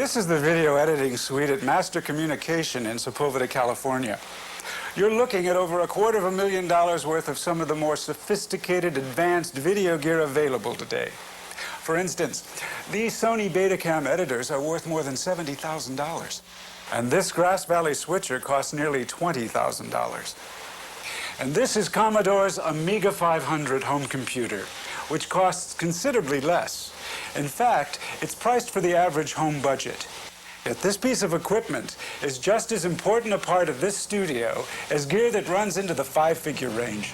This is the video editing suite at Master Communication in Sepulveda, California. You're looking at over $250,000 worth of some of the more sophisticated, advanced video gear available today. For instance, these Sony Betacam editors are worth more than $70,000. And this Grass Valley switcher costs nearly $20,000. And this is Commodore's AMIGA 500 home computer, which costs considerably less. In fact, it's priced for the average home budget. Yet this piece of equipment is just as important a part of this studio as gear that runs into the five-figure range.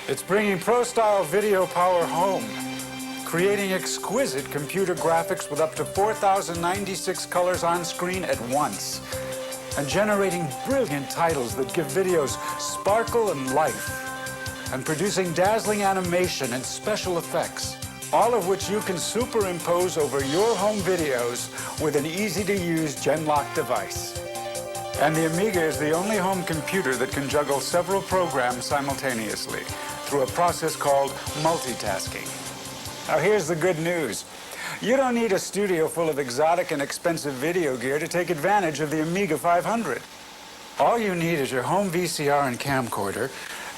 It's bringing pro-style video power home, creating exquisite computer graphics with up to 4,096 colors on screen at once, and generating brilliant titles that give videos sparkle and life, and producing dazzling animation and special effects, all of which you can superimpose over your home videos with an easy-to-use Genlock device. And the AMIGA is the only home computer that can juggle several programs simultaneously through a process called multitasking. Now here's the good news. You don't need a studio full of exotic and expensive video gear to take advantage of the AMIGA 500. All you need is your home VCR and camcorder,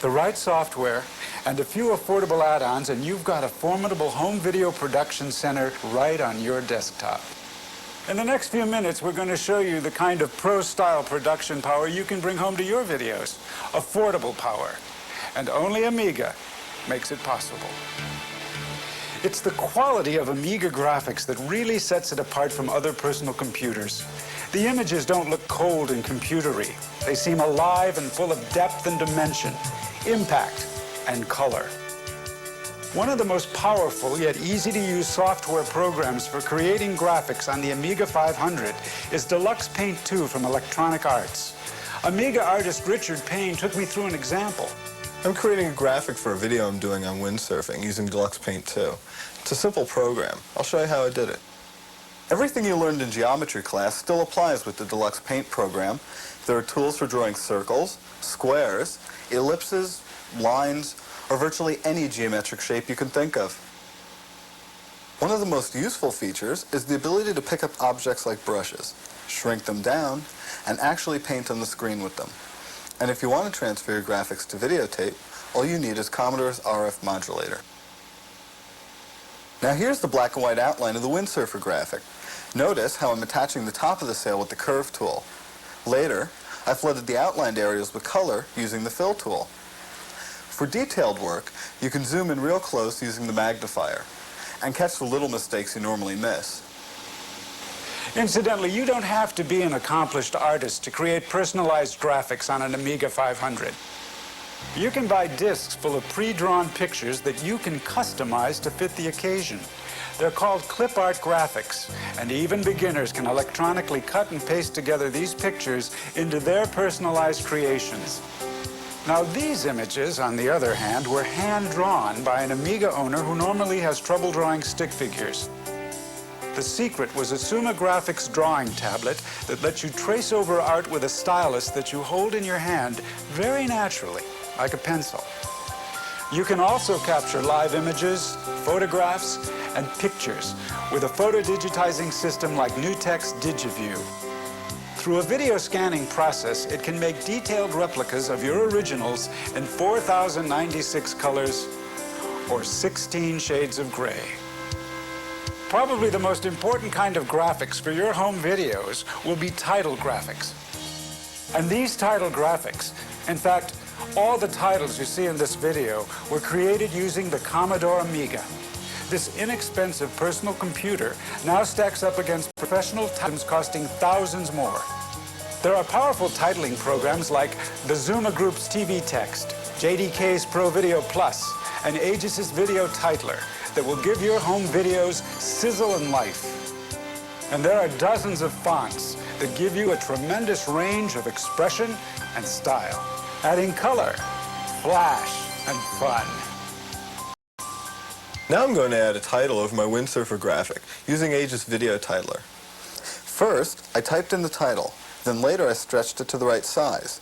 the right software, and a few affordable add-ons, and you've got a formidable home video production center right on your desktop. In the next few minutes, we're going to show you the kind of pro-style production power you can bring home to your videos. Affordable power. And only AMIGA makes it possible. It's the quality of AMIGA graphics that really sets it apart from other personal computers. The images don't look cold and computery. They seem alive and full of depth and dimension, impact and color. One of the most powerful yet easy-to-use software programs for creating graphics on the AMIGA 500 is Deluxe Paint 2 from Electronic Arts. AMIGA artist Richard Payne took me through an example. I'm creating a graphic for a video I'm doing on windsurfing using Deluxe Paint 2. It's a simple program. I'll show you how I did it. Everything you learned in geometry class still applies with the Deluxe Paint program. There are tools for drawing circles, squares, ellipses, lines, or virtually any geometric shape you can think of. One of the most useful features is the ability to pick up objects like brushes, shrink them down, and actually paint on the screen with them. And if you want to transfer your graphics to videotape, all you need is Commodore's RF modulator. Now here's the black and white outline of the windsurfer graphic. Notice how I'm attaching the top of the sail with the curve tool. Later, I flooded the outlined areas with color using the fill tool. For detailed work, you can zoom in real close using the magnifier and catch the little mistakes you normally miss. Incidentally, you don't have to be an accomplished artist to create personalized graphics on an AMIGA 500. You can buy discs full of pre-drawn pictures that you can customize to fit the occasion. They're called clip art graphics, and even beginners can electronically cut and paste together these pictures into their personalized creations. Now, these images, on the other hand, were hand-drawn by an AMIGA owner who normally has trouble drawing stick figures. The secret was a Suma Graphics drawing tablet that lets you trace over art with a stylus that you hold in your hand very naturally, like a pencil. You can also capture live images, photographs, and pictures with a photo-digitizing system like NewTek's DigiView. Through a video scanning process, it can make detailed replicas of your originals in 4,096 colors or 16 shades of gray. Probably the most important kind of graphics for your home videos will be title graphics. And these title graphics, in fact, all the titles you see in this video were created using the Commodore AMIGA. This inexpensive personal computer now stacks up against professional titles costing thousands more. There are powerful titling programs like the Zuma Group's TV Text, JDK's Pro Video Plus, and Aegis' Video Titler that will give your home videos sizzle and life. And there are dozens of fonts that give you a tremendous range of expression and style, adding color, flash, and fun. Now I'm going to add a title over my windsurfer graphic using Aegis Video Titler. First, I typed in the title, then later I stretched it to the right size.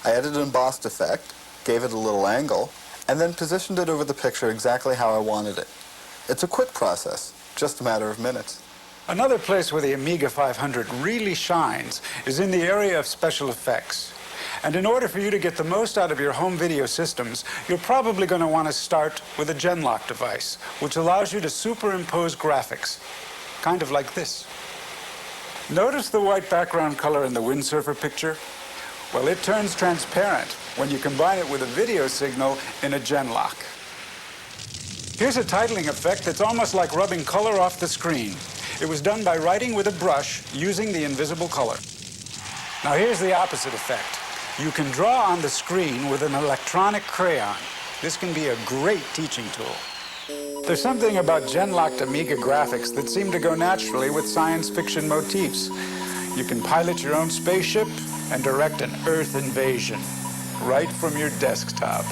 I added an embossed effect, gave it a little angle, and then positioned it over the picture exactly how I wanted it. It's a quick process, just a matter of minutes. Another place where the Amiga 500 really shines is in the area of special effects. And in order for you to get the most out of your home video systems, you're probably going to want to start with a Genlock device, which allows you to superimpose graphics, kind of like this. Notice the white background color in the windsurfer picture? Well, it turns transparent when you combine it with a video signal in a Genlock. Here's a titling effect that's almost like rubbing color off the screen. It was done by writing with a brush using the invisible color. Now here's the opposite effect. You can draw on the screen with an electronic crayon. This can be a great teaching tool. There's something about Genlocked Amiga graphics that seem to go naturally with science fiction motifs. You can pilot your own spaceship and direct an Earth invasion right from your desktop.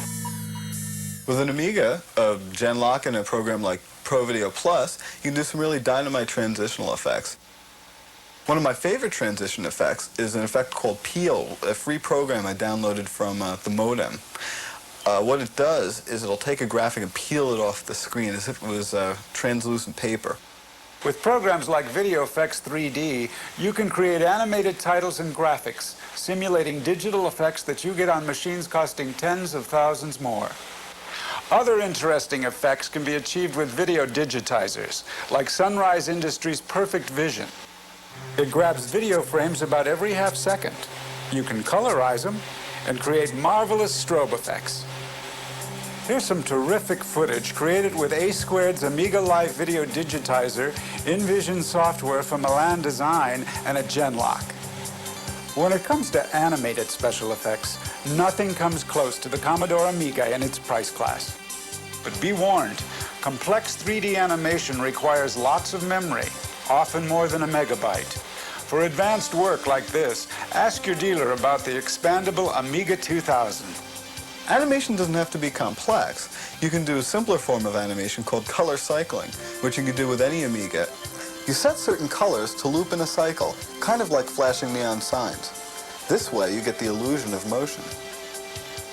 With an Amiga, a Genlock, and a program like ProVideo Plus, you can do some really dynamite transitional effects. One of my favorite transition effects is an effect called Peel, a free program I downloaded from the modem. What it does is it'll take a graphic and peel it off the screen as if it was translucent paper. With programs like VideoFX 3D, you can create animated titles and graphics, simulating digital effects that you get on machines costing tens of thousands more. Other interesting effects can be achieved with video digitizers, like Sunrise Industries' Perfect Vision. It grabs video frames about every half second. You can colorize them and create marvelous strobe effects. Here's some terrific footage created with A²'s Amiga Live Video Digitizer, InVision software from Milan Design, and a Genlock. When it comes to animated special effects, nothing comes close to the Commodore AMIGA in its price class. But be warned, complex 3D animation requires lots of memory, often more than a megabyte. For advanced work like this, ask your dealer about the expandable Amiga 2000. Animation doesn't have to be complex. You can do a simpler form of animation called color cycling, which you can do with any Amiga. You set certain colors to loop in a cycle, kind of like flashing neon signs. This way, you get the illusion of motion.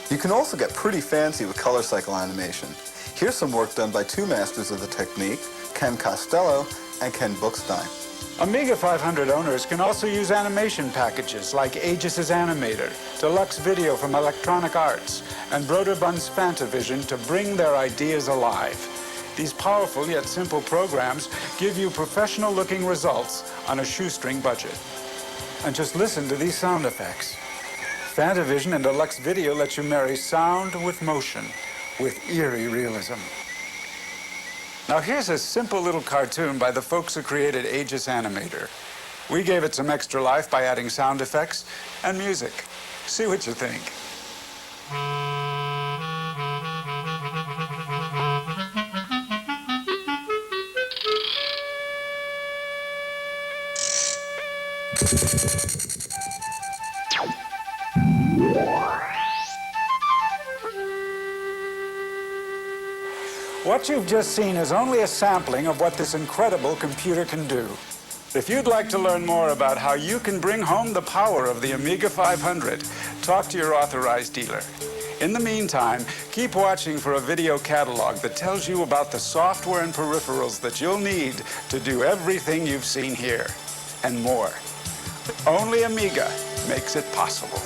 You can also get pretty fancy with color cycle animation. Here's some work done by two masters of the technique, Ken Costello and Ken Bookstein. Amiga 500 owners can also use animation packages like Aegis' Animator, Deluxe Video from Electronic Arts, and Broderbund's Fantavision to bring their ideas alive. These powerful yet simple programs give you professional-looking results on a shoestring budget. And just listen to these sound effects. Fantavision and Deluxe Video let you marry sound with motion, with eerie realism. Now here's a simple little cartoon by the folks who created Aegis Animator. We gave it some extra life by adding sound effects and music. See what you think. What you've just seen is only a sampling of what this incredible computer can do. If you'd like to learn more about how you can bring home the power of the Amiga 500, talk to your authorized dealer. In the meantime, keep watching for a video catalog that tells you about the software and peripherals that you'll need to do everything you've seen here, and more. Only Amiga makes it possible.